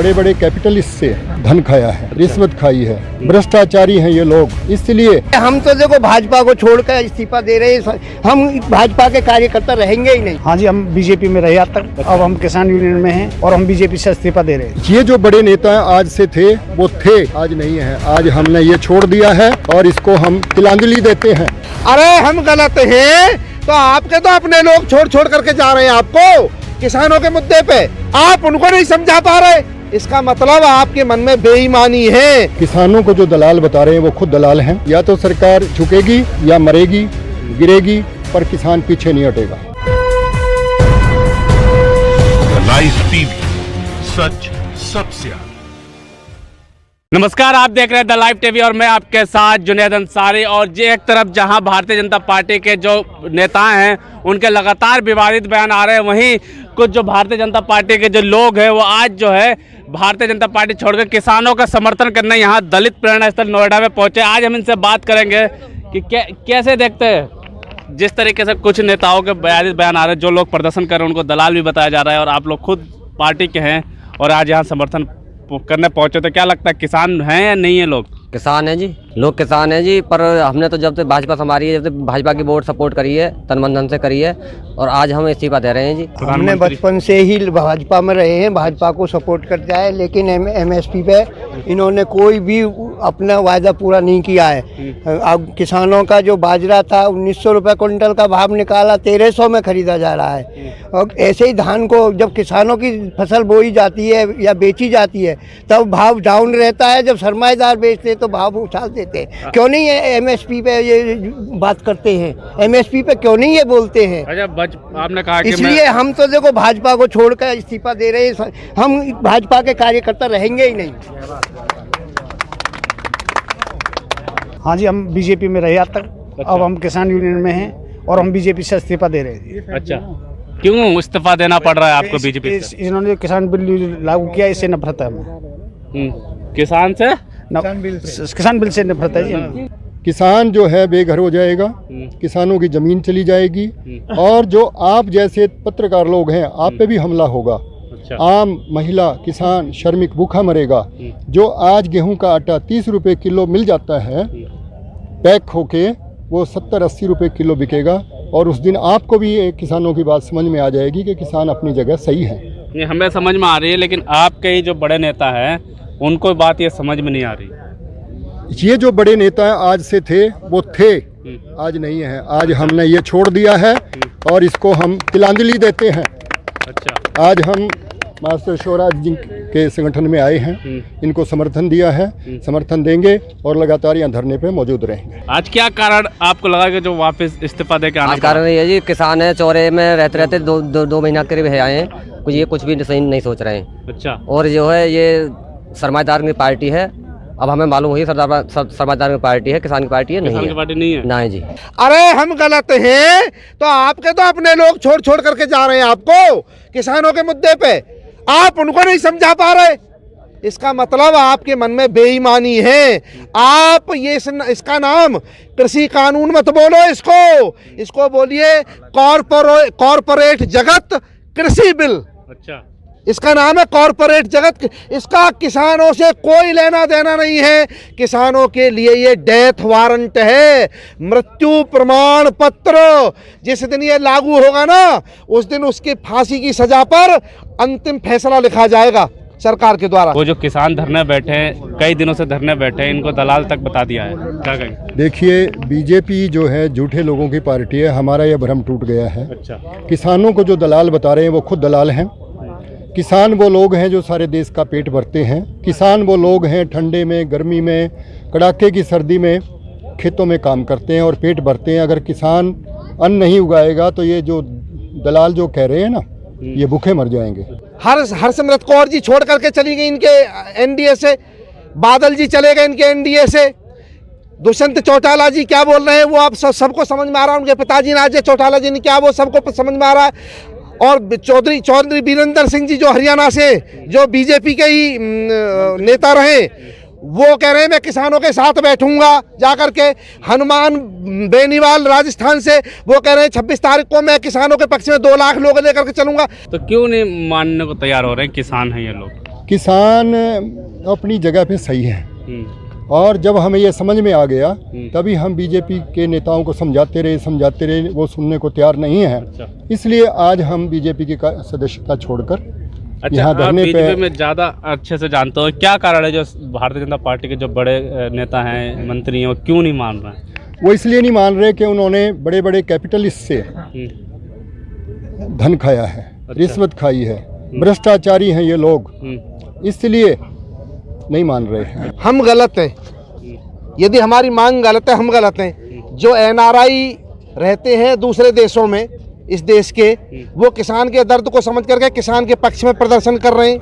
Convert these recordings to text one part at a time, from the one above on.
बड़े बड़े कैपिटलिस्ट से धन खाया है, रिश्वत खाई है, भ्रष्टाचारी हैं ये लोग। इसलिए हम तो देखो भाजपा को छोड़कर इस्तीफा दे रहे हैं, हम भाजपा के कार्यकर्ता रहेंगे ही नहीं। हाँ जी, हम बीजेपी में रहे आज तक, अब हम किसान यूनियन में हैं और हम बीजेपी से इस्तीफा दे रहे हैं। ये जो बड़े नेता आज से थे वो थे, आज नहीं है। आज हमने ये छोड़ दिया है और इसको हम तिलांजलि देते हैं। अरे हम गलत हैं तो आपके तो अपने लोग छोड़ छोड़ करके जा रहे हैं आपको किसानों के मुद्दे पे, आप उनको नहीं समझा पा रहे। इसका मतलब आपके मन में बेईमानी है। किसानों को जो दलाल बता रहे हैं वो खुद दलाल हैं। या तो सरकार झुकेगी या मरेगी, गिरेगी, पर किसान पीछे नहीं हटेगा। लाइव टीवी, सच सबसे आगे। नमस्कार, आप देख रहे हैं द लाइव टीवी और मैं आपके साथ जुनैद अंसारी। और ये एक तरफ जहां भारतीय जनता पार्टी के जो नेता हैं उनके लगातार विवादित बयान आ रहे हैं, वहीं कुछ जो भारतीय जनता पार्टी के जो लोग हैं वो आज जो है भारतीय जनता पार्टी छोड़कर किसानों का समर्थन करने यहाँ दलित प्रेरणा स्थल नोएडा में पहुंचे। आज हम इनसे बात करेंगे कि कैसे देखते हैं जिस तरीके से कुछ नेताओं के विवादित बयान आ रहे हैं, जो लोग प्रदर्शन कर रहे हैं उनको दलाल भी बताया जा रहा है और आप लोग खुद पार्टी के हैं और आज यहाँ समर्थन करने पहुंचे, तो क्या लगता है किसान हैं या नहीं है? लोग किसान हैं जी, लोग किसान हैं जी, पर हमने तो जब से भाजपा हमारी है, जब से भाजपा की वोट सपोर्ट करी है, तन मन धन से करी है और आज हम इस्तीफा दे रहे हैं जी। हमने बचपन से ही भाजपा में रहे हैं, भाजपा को सपोर्ट करते आए, लेकिन एमएसपी पे इन्होंने कोई भी अपना वायदा पूरा नहीं किया है। अब किसानों का जो बाजरा था 1900 रुपये क्विंटल का भाव निकाला, 1300 में खरीदा जा रहा है। और ऐसे ही धान को जब किसानों की फसल बोई जाती है या बेची जाती है तब भाव डाउन रहता है, जब सरमाएदार बेचते तो भाव उछाल देते हैं। क्यों नहीं है एमएसपी पे ये बात करते हैं, एमएसपी पे क्यों नहीं ये बोलते हैं? अच्छा, आपने कहा कि इसलिए हम तो देखो भाजपा को छोड़कर इस्तीफा दे रहे हैं, हम भाजपा के कार्यकर्ता रहेंगे ही नहीं। हाँ जी, हम बीजेपी में रहे आज तक, अब हम किसान यूनियन में हैं और हम बीजेपी से इस्तीफा दे रहे हैं। अच्छा, क्यों इस्तीफा देना पड़ रहा है आपको बीजेपी से? इन्होंने किसान बिल लागू किया, इससे नफरत है हमें। किसान से किसान बिल से नफरत है जी। किसान जो है बेघर हो जाएगा, किसानों की जमीन चली जाएगी और जो आप जैसे पत्रकार लोग हैं आप पे भी हमला होगा। आम महिला किसान श्रमिक भूखा मरेगा। जो आज गेहूं का आटा 30 रुपये किलो मिल जाता है पैक होके, वो 70-80 रुपये किलो बिकेगा। और उस दिन आपको भी किसानों की बात समझ में आ जाएगी कि किसान अपनी जगह सही है। ये हमें समझ में आ रही है, लेकिन आपके ही जो बड़े नेता हैं उनको बात ये समझ में नहीं आ रही। ये जो बड़े नेता आज से थे वो थे, आज नहीं है। आज हमने ये छोड़ दिया है और इसको हम तिलांजलि देते हैं। अच्छा, आज हम मास्टर शिवराज जी के संगठन में आए हैं, इनको समर्थन दिया है, समर्थन देंगे और लगातार यहाँ धरने पे मौजूद रहेंगे। आज क्या कारण आपको लगा कि जो वापस इस्तीफा दे के आना? आज कारण ये जी, किसान है चौरे में रहते रहते दो महीना करीब है आए हैं, कुछ भी सही नहीं सोच रहे हैं। अच्छा, और जो है ये सरमाएदार की पार्टी है, अब हमें मालूम हुई सरमाएदार की पार्टी है, किसान की पार्टी है, नहीं है। पार्टी नहीं है। नहीं जी। अरे हम गलत हैं तो आपके तो अपने लोग छोड़ छोड़ करके जा रहे हैं आपको किसानों के मुद्दे पे, आप उनको नहीं समझा पा रहे। इसका मतलब आपके मन में बेईमानी है। आप ये इसका नाम कृषि कानून मत बोलो, इसको बोलिए कॉर्पोरेट जगत कृषि बिल। अच्छा, इसका नाम है कॉर्पोरेट जगत। इसका किसानों से कोई लेना देना नहीं है। किसानों के लिए ये डेथ वारंट है, मृत्यु प्रमाण पत्र। जिस दिन ये लागू होगा ना, उस दिन उसकी फांसी की सजा पर अंतिम फैसला लिखा जाएगा सरकार के द्वारा। वो जो किसान धरने बैठे हैं, कई दिनों से धरने बैठे हैं, इनको दलाल तक बता दिया है, क्या कहेंगे? देखिए, बीजेपी जो है झूठे लोगों की पार्टी है, हमारा यह भ्रम टूट गया है। अच्छा, किसानों को जो दलाल बता रहे हैं वो खुद दलाल हैं। किसान वो लोग हैं जो सारे देश का पेट भरते हैं। किसान वो लोग हैं ठंडे में, गर्मी में, कड़ाके की सर्दी में खेतों में काम करते हैं और पेट भरते हैं। अगर किसान अन्न नहीं उगाएगा तो ये जो दलाल जो कह रहे हैं ना, ये भूखे मर जाएंगे। हरसिमरत कौर जी छोड़ करके चली गई इनके एनडीए से, बादल जी चले गए इनके एनडीए से, दुष्यंत चौटाला जी क्या बोल रहे हैं वो आप सबको समझ में आ रहा है। उनके पिताजी राजे चौटाला जी ने क्या वो सबको समझ में आ रहा है। और चौधरी वीरेंद्र सिंह जी जो हरियाणा से जो बीजेपी के ही नेता रहे, वो कह रहे हैं मैं किसानों के साथ बैठूंगा जाकर के। हनुमान बेनीवाल राजस्थान से वो कह रहे हैं 26 तारीख को मैं किसानों के पक्ष में 2 लाख लोग लेकर के चलूंगा। तो क्यों नहीं मानने को तैयार हो रहे हैं किसान हैं ये लोग? किसान अपनी जगह पे सही है, और जब हमें ये समझ में आ गया तभी हम बीजेपी के नेताओं को समझाते रहे, वो सुनने को तैयार नहीं है। अच्छा। इसलिए आज हम बीजेपी की सदस्यता छोड़कर अच्छा, यहाँ आप धरने पे। बीजेपी में ज़्यादा अच्छे से जानते हो, क्या कारण है जो भारतीय जनता पार्टी के जो बड़े नेता हैं, मंत्री हैं, वो क्यों नहीं मान रहे हैं? वो इसलिए नहीं मान रहे कि उन्होंने बड़े बड़े कैपिटलिस्ट से धन खाया है, रिश्वत खाई है, भ्रष्टाचारी हैं ये लोग, इसलिए नहीं मान रहे हैं। हम गलत हैं, यदि हमारी मांग गलत है हम गलत हैं। जो एनआरआई रहते हैं दूसरे देशों में, इस देश के, वो किसान के दर्द को समझ करके किसान के पक्ष में प्रदर्शन कर रहे हैं।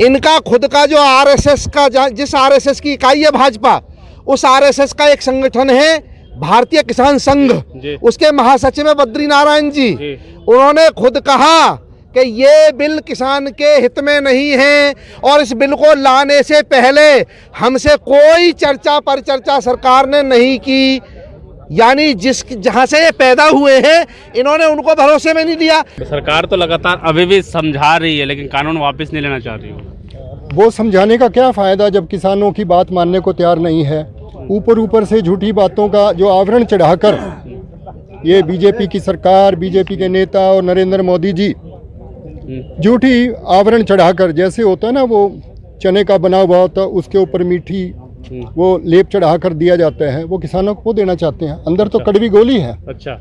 इनका खुद का जो आरएसएस का, जिस आरएसएस की इकाई है भाजपा, उस आरएसएस का एक संगठन है भारतीय किसान संघ, उसके महासचिव है बद्री नारायण जी। उन्होंने खुद कहा कि ये बिल किसान के हित में नहीं है, और इस बिल को लाने से पहले हमसे कोई चर्चा परिचर्चा सरकार ने नहीं की। यानी जहाँ से ये पैदा हुए हैं, इन्होंने उनको भरोसे में नहीं लिया। सरकार तो लगातार अभी भी समझा रही है, लेकिन कानून वापस नहीं लेना चाह रही है। वो समझाने का क्या फ़ायदा जब किसानों की बात मानने को तैयार नहीं है। ऊपर से झूठी बातों का जो आवरण चढ़ाकर ये बीजेपी की सरकार, बीजेपी के नेता और नरेंद्र मोदी जी झूठी आवरण चढ़ाकर, जैसे होता है ना वो चने का बना हुआ होता है उसके ऊपर मीठी वो लेप चढ़ा कर दिया जाता है, वो किसानों को देना चाहते हैं। अंदर तो कड़वी गोली है। अच्छा,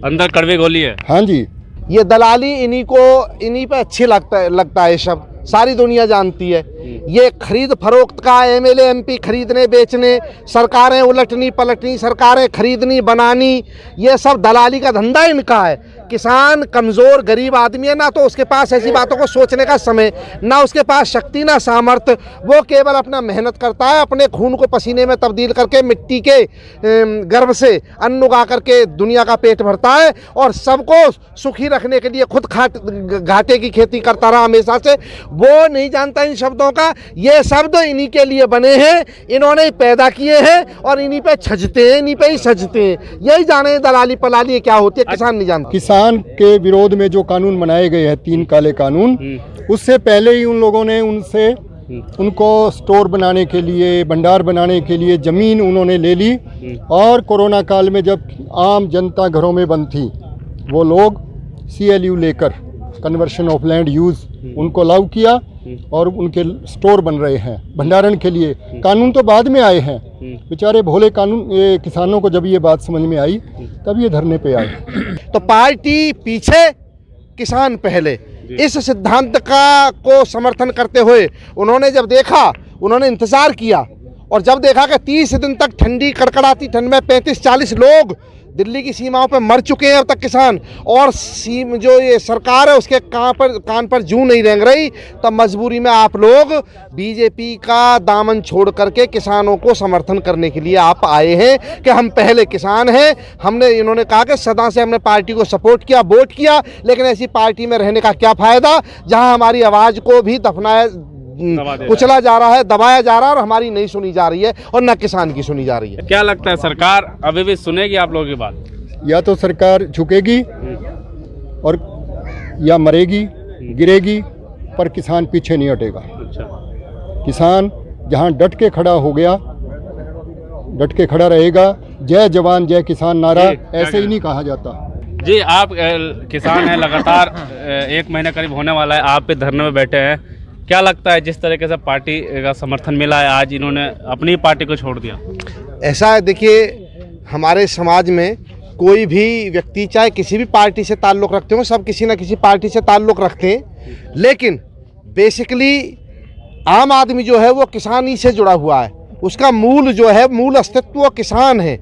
अंदर कड़वी गोली है। हाँ जी, ये दलाली इन्हीं पे अच्छी लगता है सब, सारी दुनिया जानती है। ये खरीद फरोख्त का, एमएलए एमपी खरीदने बेचने, सरकारें उलटनी पलटनी, सरकारें खरीदनी बनानी, ये सब दलाली का धंधा इनका है। किसान कमज़ोर गरीब आदमी है, ना तो उसके पास ऐसी बातों को सोचने का समय, ना उसके पास शक्ति ना सामर्थ्य। वो केवल अपना मेहनत करता है, अपने खून को पसीने में तब्दील करके मिट्टी के गर्भ से अन्न उगा करके दुनिया का पेट भरता है, और सबको सुखी रखने के लिए खुद घाटे की खेती करता रहा हमेशा से। वो नहीं जानता इन शब्दों का। ये शब्द इन्हीं के लिए बने हैं, इन्होंने ही पैदा किए हैं, और इन्हीं पे छजते हैं, इन्हीं पे ही सजते हैं। यही जाने दलाली पलाली क्या होती है, किसान नहीं जानता। किसान के विरोध में जो कानून बनाए गए हैं, 3 काले कानून, उससे पहले ही उन लोगों ने उनको स्टोर बनाने के लिए, भंडार बनाने के लिए ज़मीन उन्होंने ले ली। और कोरोना काल में जब आम जनता घरों में बंद थी, वो लोग CLU लेकर, कन्वर्शन ऑफ लैंड यूज़, उनको लागू किया, और उनके स्टोर बन रहे हैं भंडारण के लिए। कानून तो बाद में आए हैं, बेचारे भोले किसानों को जब ये बात समझ में आई तब ये धरने पे आए। तो पार्टी पीछे, किसान पहले, इस सिद्धांत को समर्थन करते हुए उन्होंने जब देखा, उन्होंने इंतज़ार किया, और जब देखा कि 30 दिन तक ठंडी कड़कड़ाती ठंड में 35-40 लोग दिल्ली की सीमाओं पर मर चुके हैं अब तक किसान, और जो ये सरकार है उसके कान पर जूं नहीं रेंग रही, तब मजबूरी में आप लोग बीजेपी का दामन छोड़ करके किसानों को समर्थन करने के लिए आप आए हैं कि हम पहले किसान हैं। इन्होंने कहा कि सदा से हमने पार्टी को सपोर्ट किया, वोट किया, लेकिन ऐसी पार्टी में रहने का क्या फ़ायदा जहां हमारी आवाज़ को भी कुचला जा रहा है, दबाया जा रहा है, और हमारी नहीं सुनी जा रही है, और न किसान की सुनी जा रही है। क्या लगता है सरकार अभी भी सुनेगी आप लोगों की बात? या तो सरकार झुकेगी और या मरेगी, गिरेगी, पर किसान पीछे नहीं हटेगा। अच्छा। किसान जहां डट के खड़ा हो गया, डट के खड़ा रहेगा। जय जवान जय किसान नारा ऐसे ही नहीं कहा जाता। जी, आप किसान हैं, लगातार 1 महीना करीब होने वाला है आप पे धरने में बैठे हैं। क्या लगता है जिस तरीके से पार्टी का समर्थन मिला है, आज इन्होंने अपनी पार्टी को छोड़ दिया? ऐसा है, देखिए हमारे समाज में कोई भी व्यक्ति चाहे किसी भी पार्टी से ताल्लुक़ रखते हो, सब किसी न किसी पार्टी से ताल्लुक़ रखते हैं, लेकिन बेसिकली आम आदमी जो है वो किसान ही से जुड़ा हुआ है। उसका मूल जो है, मूल अस्तित्व वो किसान है,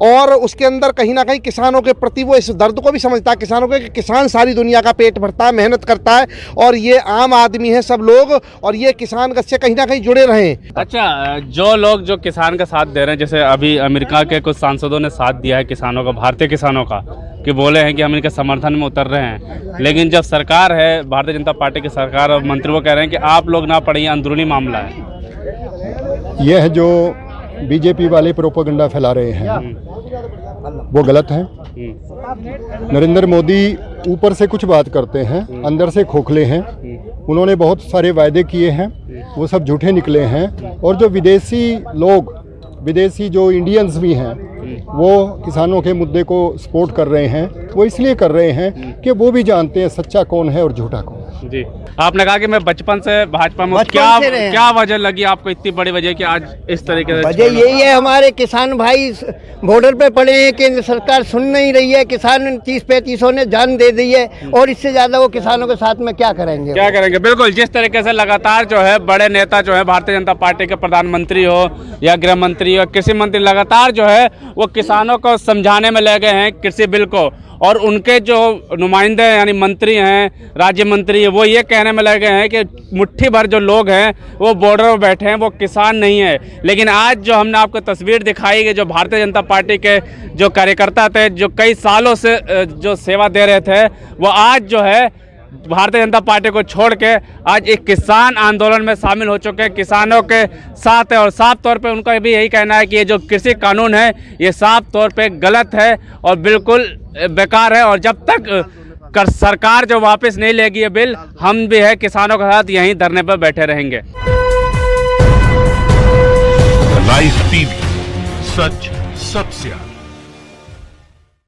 और उसके अंदर कहीं ना कहीं किसानों के प्रति वो इस दर्द को भी समझता है किसानों के, कि किसान सारी दुनिया का पेट भरता है, मेहनत करता है, और ये आम आदमी है सब लोग, और ये किसान से कहीं ना कहीं जुड़े रहें। अच्छा, जो लोग जो किसान का साथ दे रहे हैं, जैसे अभी अमेरिका के कुछ सांसदों ने साथ दिया है किसानों का, भारतीय किसानों का, कि बोले हैं कि हम इनके समर्थन में उतर रहे हैं, लेकिन जब सरकार है, भारतीय जनता पार्टी की सरकार और मंत्री वो कह रहे हैं कि आप लोग ना पढ़िए, अंदरूनी मामला है। यह जो बीजेपी वाले प्रोपेगेंडा फैला रहे हैं वो गलत है। नरेंद्र मोदी ऊपर से कुछ बात करते हैं, अंदर से खोखले हैं। उन्होंने बहुत सारे वायदे किए हैं, वो सब झूठे निकले हैं। और जो विदेशी जो इंडियंस भी हैं, वो किसानों के मुद्दे को सपोर्ट कर रहे हैं। वो इसलिए कर रहे हैं कि वो भी जानते हैं सच्चा कौन है और झूठा कौन है। जी, आपने कहा कि मैं बचपन से भाजपा में, क्या वजह लगी आपको इतनी बड़ी वजह कि आज इस तरीके से? वजह यही है, हमारे किसान भाई बॉर्डर पे पड़े हैं, केंद्र सरकार सुन नहीं रही है। किसान 30-35 ने जान दे दी है, और इससे ज्यादा वो किसानों के साथ में क्या करेंगे? बिल्कुल, जिस तरीके से लगातार जो है बड़े नेता जो है भारतीय जनता पार्टी के प्रधानमंत्री हो या गृह मंत्री हो, कृषि मंत्री, लगातार जो है वो किसानों को समझाने में लगे हैं कृषि बिल को, और उनके जो नुमाइंदे यानी मंत्री हैं, राज्य मंत्री हैं, वो ये कहने में लगे हैं कि मुट्ठी भर जो लोग हैं वो बॉर्डर पर बैठे हैं, वो किसान नहीं है। लेकिन आज जो हमने आपको तस्वीर दिखाई कि जो भारतीय जनता पार्टी के जो कार्यकर्ता थे, जो कई सालों से जो सेवा दे रहे थे, वो आज जो है भारतीय जनता पार्टी को छोड़ के आज एक किसान आंदोलन में शामिल हो चुके हैं, किसानों के साथ है। और साफ तौर पे उनका भी यही कहना है कि ये जो कृषि कानून है ये साफ तौर पे गलत है और बिल्कुल बेकार है, और जब तक सरकार जो वापस नहीं लेगी ये बिल, हम भी है किसानों के साथ यहीं धरने पर बैठे रहेंगे। लाइव टीवी, सच सबसे आगे।